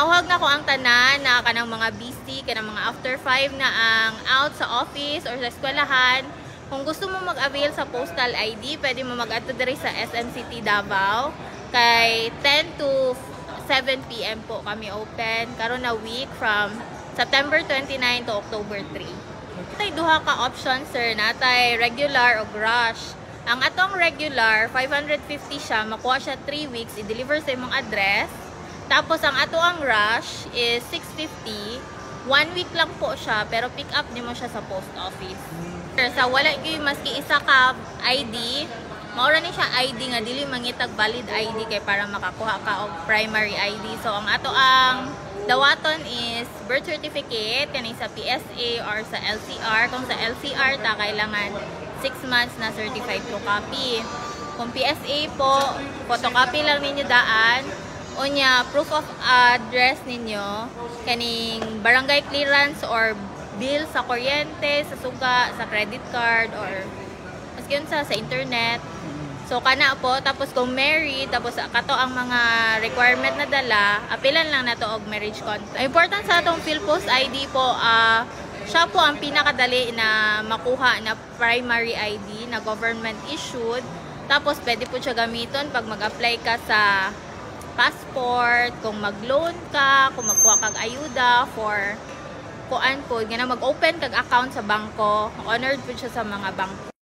Nauhag na ko ang tanan na kanang mga busy, kanang mga after 5 na ang out sa office or sa eskwelahan. Kung gusto mo mag-avail sa postal ID, pwede mo mag-adto diri sa SM City Davao. Kay 10 to 7 PM po kami open. Karon na week from September 29 to October 3. Natay duha ka options sir, natay regular o rush. Ang atong regular, 550 siya, makuha siya 3 weeks, i-deliver sa imong address. Tapos ang ato ang rush is 650. 1 week lang po siya, pero pick up nimo siya sa post office. Sa wala gyud maski isa ka ID, maura ni siya ID nga dili mangitag valid ID kay para makakuha ka og primary ID. So ang ato ang dawaton is birth certificate kani sa PSA or sa LCR. Kung sa LCR ta kailangan 6 months na certified true copy. Kung PSA po, photocopy lang ninyo daan. Unya, proof of address ninyo, kaning barangay clearance or bill sa kuryente, sa suga, sa credit card, or maski yun sa internet. So, kana po. Tapos kung married, tapos kato ang mga requirement na dala, apilan lang na to og marriage contract. Important sa atong PhilPost ID po, siya po ang pinakadali na makuha na primary ID na government issued. Tapos, pwede po siya gamiton pag mag-apply ka sa passport, kung mag-loan ka, kung magkuha kag ayuda for kuan po, nga na mag-open kag account sa bangko. Honored po siya sa mga bangko.